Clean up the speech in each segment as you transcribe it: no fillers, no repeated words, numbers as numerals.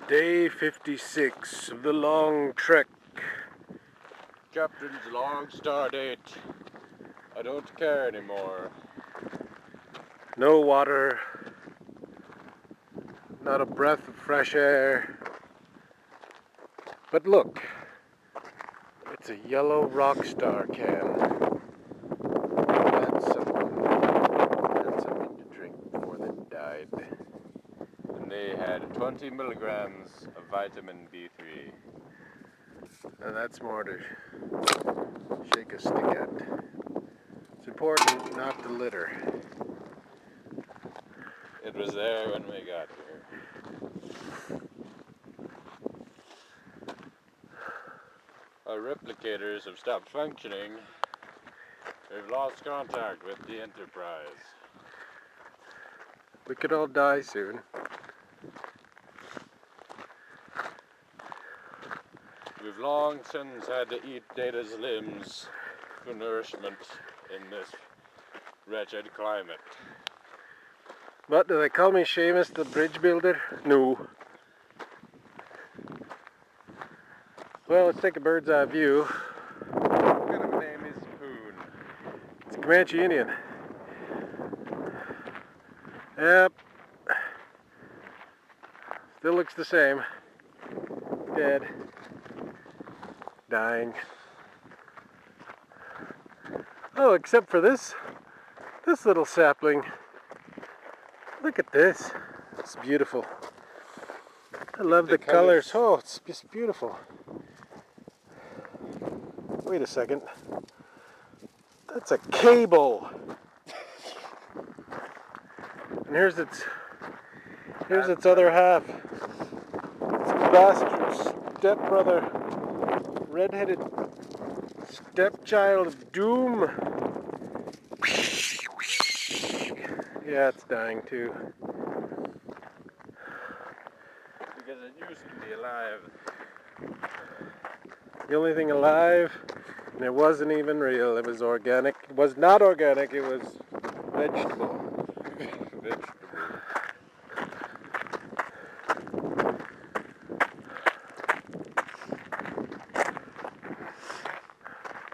Day 56 of the long trek. Captain's long star date. I don't care anymore. No water, not a breath of fresh air. But look, it's a yellow rock star can. That's something to drink before they died. And they had 20 milligrams of vitamin B3. And that's more to shake a stick at. It's important not to litter. It was there when we got here. Our replicators have stopped functioning. We've lost contact with the Enterprise. We could all die soon. We've long since had to eat Data's limbs for nourishment in this wretched climate. What, do they call me Seamus the bridge builder? No. Well, let's take a bird's eye view. What kind of name is Poon? It's a Comanche Indian. Yep. Still looks the same. Dead. Dying. Oh, except for this little sapling. Look at this. It's beautiful. I love the colors. Oh, it's just beautiful. Wait a second. That's a cable. And here's its other half. It's a bastard stepbrother, red-headed stepchild of doom. Yeah, it's dying too. Because it used to be alive. The only thing alive, and it wasn't even real, it was organic. It was not organic, it was vegetable.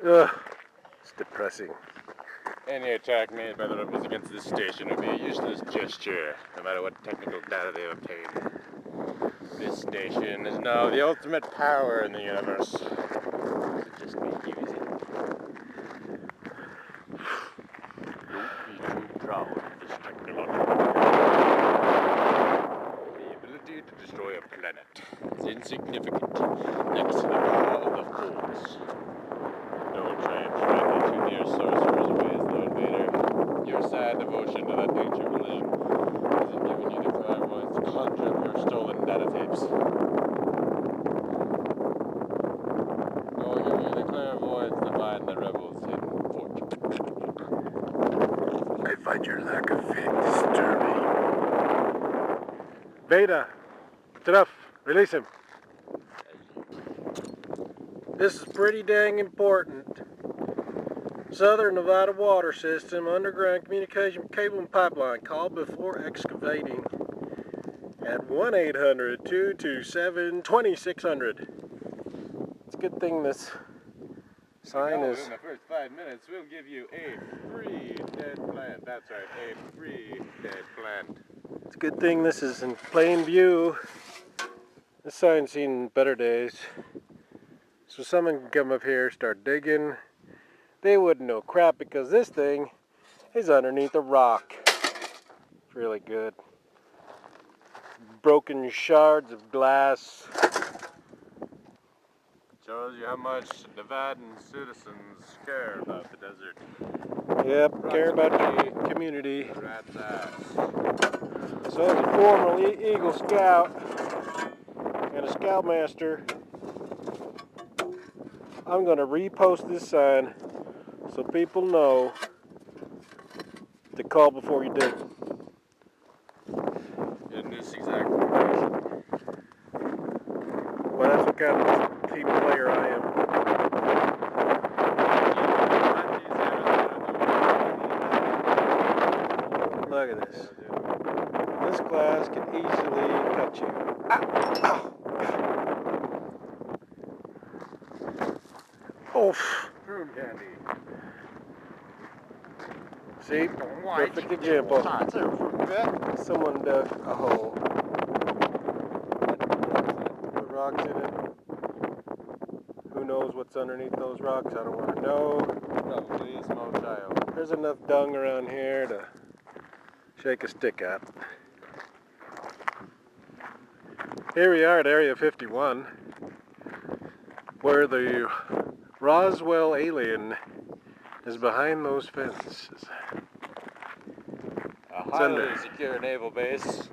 Ugh, it's depressing. Any attack made by the rebels against this station would be a useless gesture, no matter what technical data they obtain. This station is now the ultimate power in the universe. So just make use it. Don't be too proud of this technology. The ability to destroy a planet is insignificant next to the power of the Force. Don't try and threaten the two near sorcerer's ways, Lord Vader. Your sad devotion to that nature religion hasn't given you the clairvoyance to conjure up your stolen data tapes. Nor give you the clairvoyance to find the rebels' hidden fortune. I find your lack of faith disturbing. Beta, it's enough. Release him. This is pretty dang important. Southern Nevada water system, underground communication cable and pipeline. Call before excavating at 1-800-227-2600. It's a good thing this sign is... In the first 5 minutes, we'll give you a free dead plant. That's right, a free dead plant. It's a good thing this is in plain view. This sign's seen better days. So someone can come up here, start digging. They wouldn't know crap because this thing is underneath a rock. It's really good. Broken shards of glass. Shows you how much Nevadan citizens care about the desert. Yep, care about the community. Rat's ass. So as a former Eagle Scout and a Scoutmaster, I'm going to repost this sign so people know to call before you dig. In this exact location. Well, that's what kind of team player I am. Look at this. This glass can easily cut you. Oof. Room candy. See? Perfect example. Someone dug a hole. Put rocks in it. Who knows what's underneath those rocks? I don't want to know. Probably a small child. There's enough dung around here to shake a stick at. Here we are at Area 51, where the Roswell alien is behind those fences. A highly secure naval base.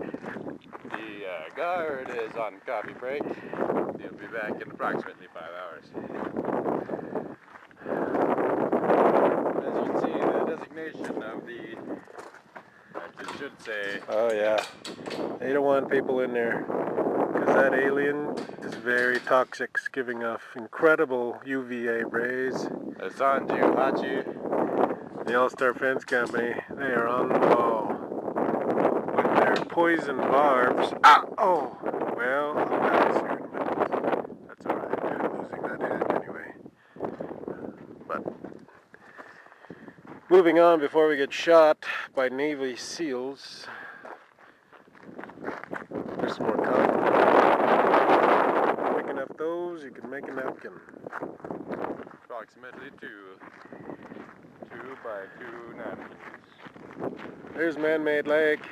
The guard is on coffee break. He'll be back in approximately 5 hours. As you can see, the designation of the, I should say, Oh yeah, they don't want people in there, because that alien is very toxic, giving off incredible UVA rays. Sanju Hachi. The All-Star Fence Company, they are on the ball with their poison barbs. Ah! Oh! Well, I'll pass here in a minute. That's alright, I'm losing that hand anyway. But, moving on before we get shot by Navy SEALs. There's some more cotton. Pick enough those, you can make a napkin. Approximately 2 by 2 napkins. There's Man-Made Lake,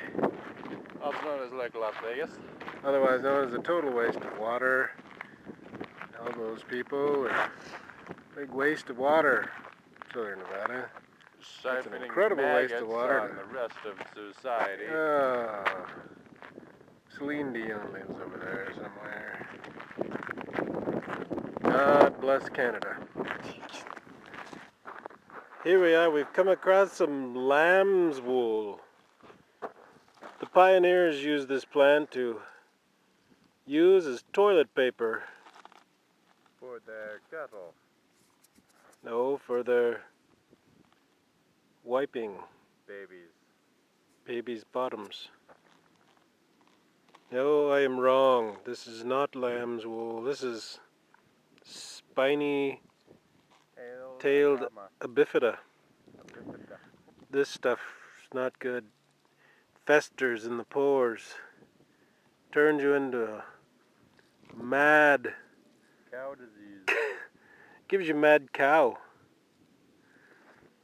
Also known as Lake Las Vegas. otherwise known as a total waste of water. All those people, big waste of water, Southern Nevada. That's an incredible waste of water. On the rest of society. Celine Dion lives over there somewhere. God bless Canada. Here we are, we've come across some lamb's wool. The pioneers used this plant to use as toilet paper. For their cattle. No, for their wiping babies' bottoms. No, I am wrong. This is not lamb's wool. This is spiny-tailed bifida. This stuff's not good. Festers in the pores. Turns you into a mad... Cow disease. Gives you mad cow.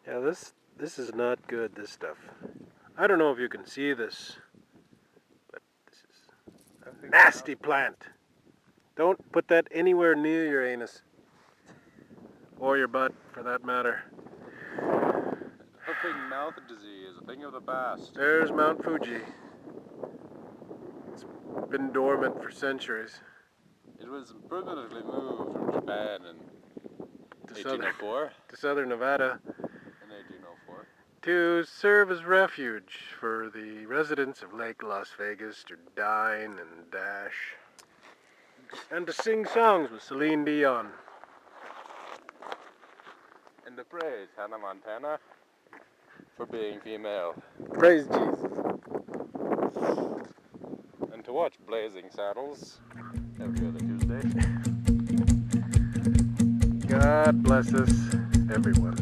Yeah, this is not good, this stuff. I don't know if you can see this, but this is a nasty plant. Don't put that anywhere near your anus. Or your butt, for that matter. Open mouth disease, a thing of the past. There's Mount Fuji. It's been dormant for centuries. It was permanently moved from Japan in 1804. To southern Nevada. In 1804. To serve as refuge for the residents of Lake Las Vegas to dine and dash. And to sing songs with Celine Dion. And to praise Hannah Montana for being female. Praise Jesus. And to watch Blazing Saddles every other Tuesday. God bless us, everyone.